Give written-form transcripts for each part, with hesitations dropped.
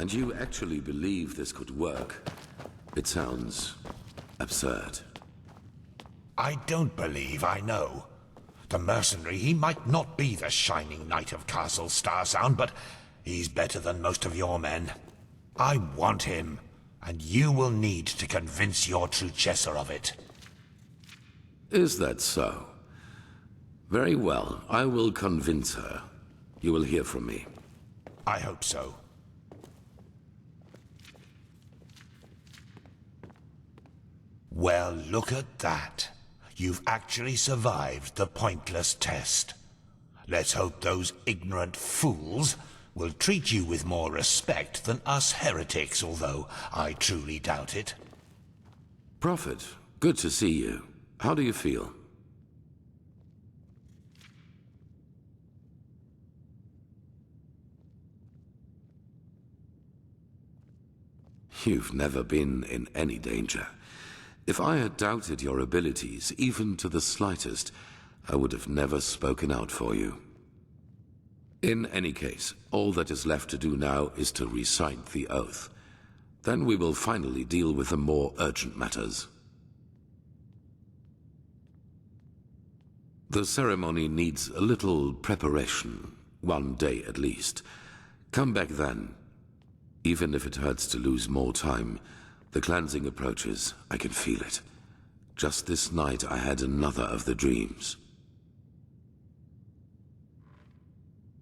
And you actually believe this could work? It sounds absurd. I don't believe I know. The mercenary, he might not be the shining knight of Castle Starsound, but he's better than most of your men. I want him, and you will need to convince your true Chesser of it. Is that so? Very well, I will convince her. You will hear from me. I hope so. Well, look at that. You've actually survived the pointless test. Let's hope those ignorant fools will treat you with more respect than us heretics, although I truly doubt it. Prophet, good to see you. How do you feel? You've never been in any danger. If I had doubted your abilities, even to the slightest, I would have never spoken out for you. In any case, all that is left to do now is to recite the oath. Then we will finally deal with the more urgent matters. The ceremony needs a little preparation, 1 day at least. Come back then. Even if it hurts to lose more time, the cleansing approaches. I can feel it. Just this night I had another of the dreams.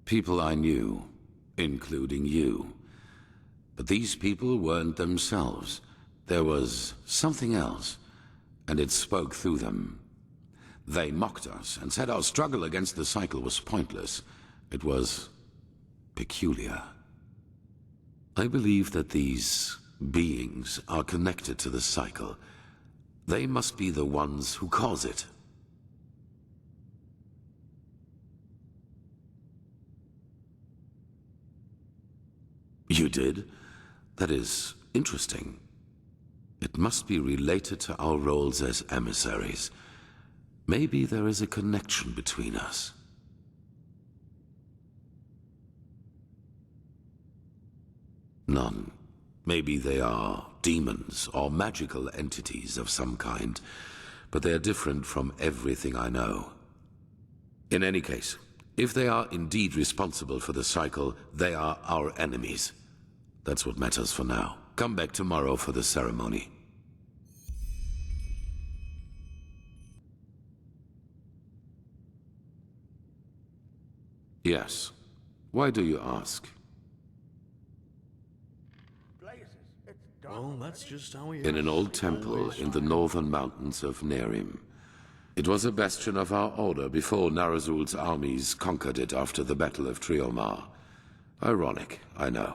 People I knew, including you. But these people weren't themselves. There was something else, and it spoke through them. They mocked us and said our struggle against the cycle was pointless. It was peculiar. I believe that these beings are connected to the cycle. They must be the ones who cause it. You did? That is interesting. It must be related to our roles as emissaries. Maybe there is a connection between us. None. Maybe they are demons or magical entities of some kind, but they are different from everything I know. In any case, if they are indeed responsible for the cycle, they are our enemies. That's what matters for now. Come back tomorrow for the ceremony. Yes. Why do you ask? Well, that's just how we In an old temple in the northern mountains of Nerim. It was a bastion of our order before Narazul's armies conquered it after the Battle of Triomar. Ironic, I know.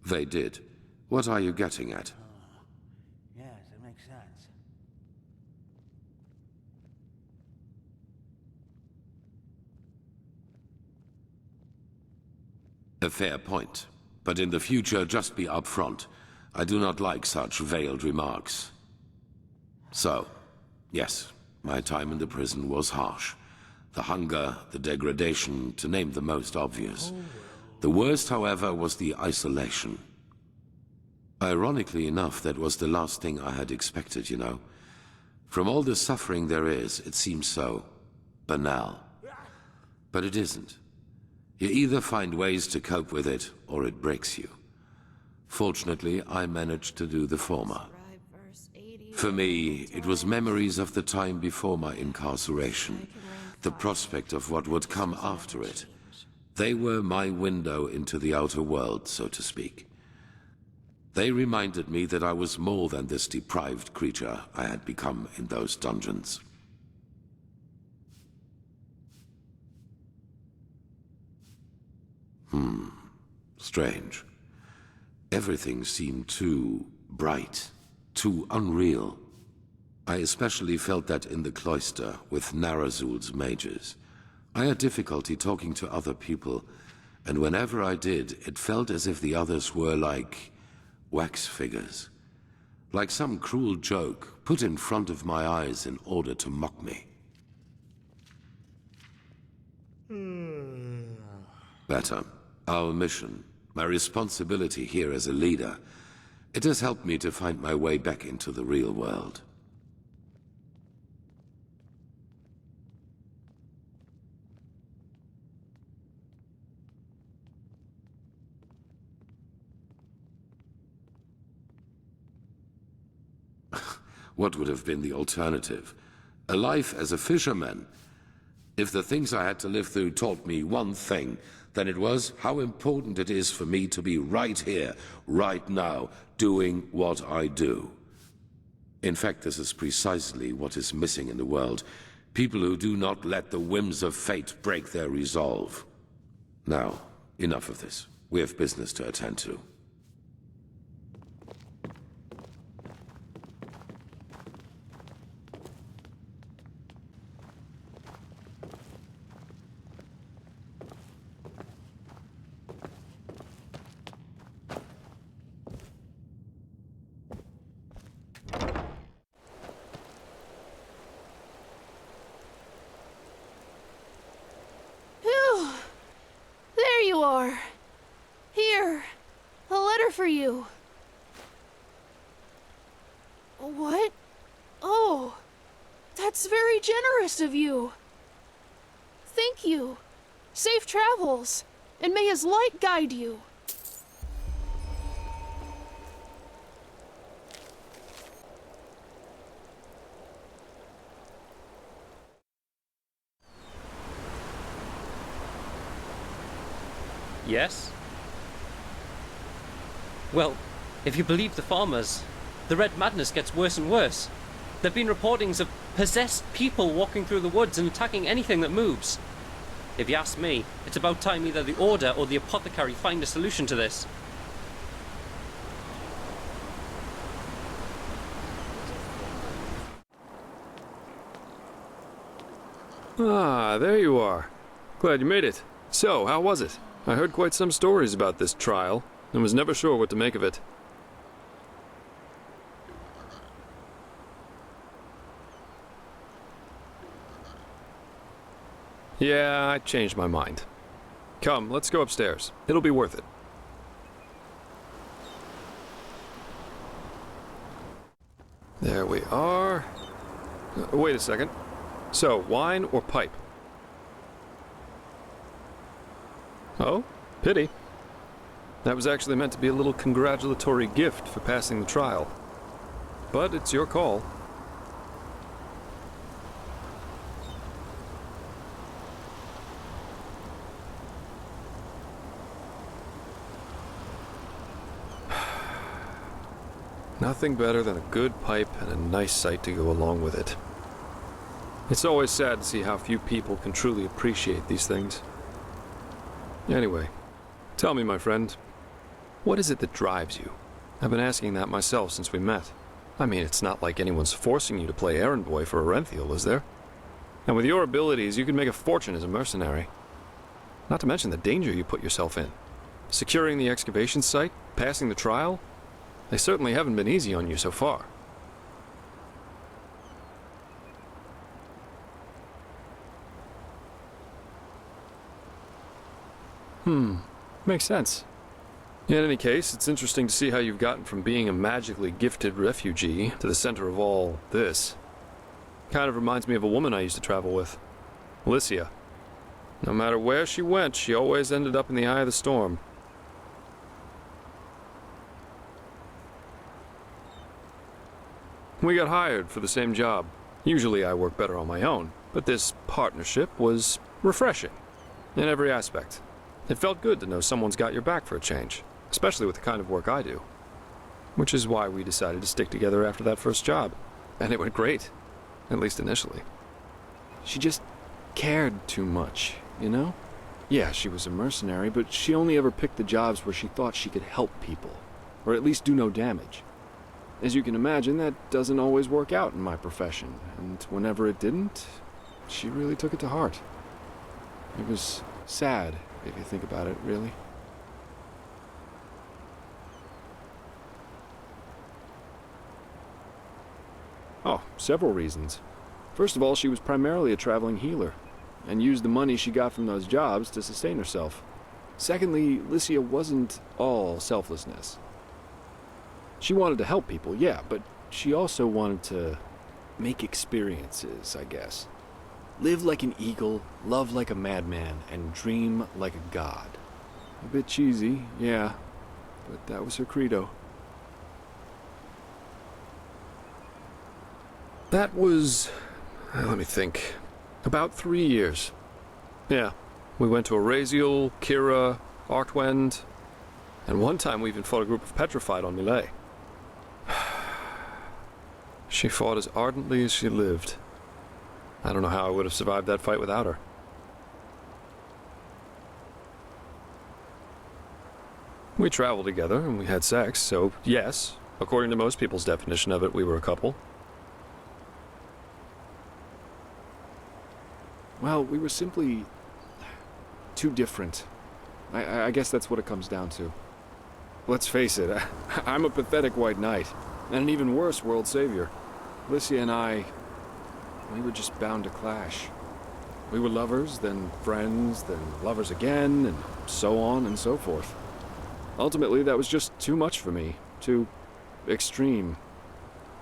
They did. What are you getting at? Yes, it makes sense. A fair point. But in the future, just be upfront. I do not like such veiled remarks. So, yes, my time in the prison was harsh. The hunger, the degradation, to name the most obvious. The worst, however, was the isolation. Ironically enough, that was the last thing I had expected, you know. From all the suffering there is, it seems so banal. But it isn't. You either find ways to cope with it, or it breaks you. Fortunately, I managed to do the former. For me, it was memories of the time before my incarceration, the prospect of what would come after it. They were my window into the outer world, so to speak. They reminded me that I was more than this deprived creature I had become in those dungeons. Strange. Everything seemed too bright, too unreal. I especially felt that in the cloister with Narazul's mages. I had difficulty talking to other people, and whenever I did, it felt as if the others were like wax figures. Like some cruel joke put in front of my eyes in order to mock me. Better. Our mission, my responsibility here as a leader, it has helped me to find my way back into the real world. What would have been the alternative? A life as a fisherman? If the things I had to live through taught me one thing, then it was how important it is for me to be right here, right now, doing what I do. In fact, this is precisely what is missing in the world. People who do not let the whims of fate break their resolve. Now, enough of this. We have business to attend to. Here, a letter for you. What? Oh, that's very generous of you. Thank you. Safe travels, and may his light guide you. Yes? Well, if you believe the farmers, the Red Madness gets worse and worse. There have been reportings of possessed people walking through the woods and attacking anything that moves. If you ask me, it's about time either the Order or the Apothecary find a solution to this. Ah, there you are. Glad you made it. So, how was it? I heard quite some stories about this trial, and was never sure what to make of it. Yeah, I changed my mind. Come, let's go upstairs. It'll be worth it. There we are. Wait a second. So, wine or pipe? Oh, pity. That was actually meant to be a little congratulatory gift for passing the trial. But it's your call. Nothing better than a good pipe and a nice sight to go along with it. It's always sad to see how few people can truly appreciate these things. Anyway, tell me, my friend, what is it that drives you? I've been asking that myself since we met. I mean, it's not like anyone's forcing you to play Errand Boy for Arantheal, is there? And with your abilities, you could make a fortune as a mercenary. Not to mention the danger you put yourself in. Securing the excavation site, passing the trial, they certainly haven't been easy on you so far. Makes sense. In any case, it's interesting to see how you've gotten from being a magically gifted refugee to the center of all this. Kind of reminds me of a woman I used to travel with, Alicia. No matter where she went, she always ended up in the eye of the storm. We got hired for the same job. Usually I work better on my own, but this partnership was refreshing in every aspect. It felt good to know someone's got your back for a change, especially with the kind of work I do. Which is why we decided to stick together after that first job. And it went great, at least initially. She just cared too much, you know? Yeah, she was a mercenary, but she only ever picked the jobs where she thought she could help people, or at least do no damage. As you can imagine, that doesn't always work out in my profession, and whenever it didn't, she really took it to heart. It was sad, if you think about it, really. Oh, several reasons. First of all, she was primarily a traveling healer. and used the money she got from those jobs to sustain herself. Secondly, Lycia wasn't all selflessness. She wanted to help people, yeah, but she also wanted to make experiences, I guess. Live like an eagle, love like a madman, and dream like a god. A bit cheesy, yeah, but that was her credo. That was, let me think, about 3 years. Yeah, we went to Arantheal, Kira, Artwend, and one time we even fought a group of petrified on Millet. She fought as ardently as she lived. I don't know how I would have survived that fight without her. We traveled together and we had sex, so yes, according to most people's definition of it, we were a couple. Well, we were simply too different. I guess that's what it comes down to. Let's face it, I'm a pathetic white knight, and an even worse world savior. Lycia and I, we were just bound to clash. We were lovers, then friends, then lovers again, and so on and so forth. Ultimately, that was just too much for me. Too extreme.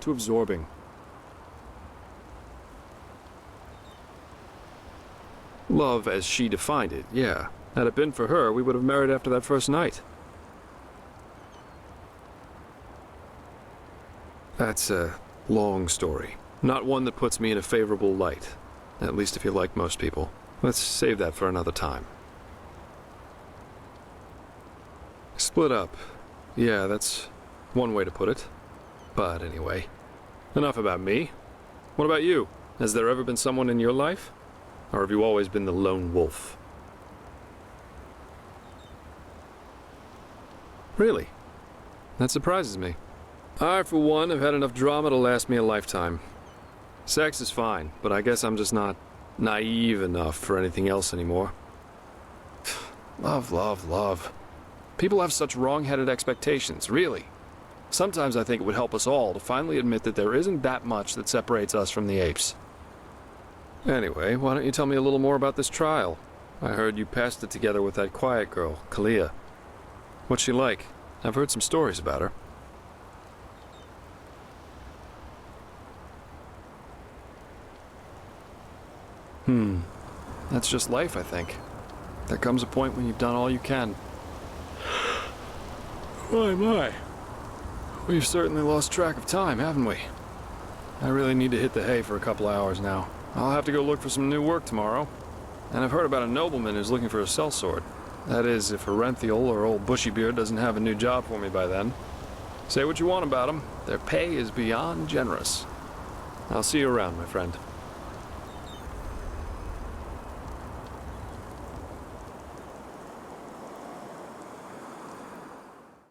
Too absorbing. Love as she defined it, yeah. Had it been for her, we would have married after that first night. That's a long story. Not one that puts me in a favorable light. At least if you like most people. Let's save that for another time. Split up. Yeah, that's one way to put it. But anyway, enough about me. What about you? Has there ever been someone in your life? Or have you always been the lone wolf? Really? That surprises me. I, for one, have had enough drama to last me a lifetime. Sex is fine, but I guess I'm just not naive enough for anything else anymore. Love, love, love. People have such wrong-headed expectations, really. Sometimes I think it would help us all to finally admit that there isn't that much that separates us from the apes. Anyway, why don't you tell me a little more about this trial? I heard you passed it together with that quiet girl, Kalia. What's she like? I've heard some stories about her. That's just life, I think. There comes a point when you've done all you can. My. We've certainly lost track of time, haven't we? I really need to hit the hay for a couple hours now. I'll have to go look for some new work tomorrow. And I've heard about a nobleman who's looking for a sellsword. That is, if Arantheal or old Bushybeard doesn't have a new job for me by then. Say what you want about them, their pay is beyond generous. I'll see you around, my friend.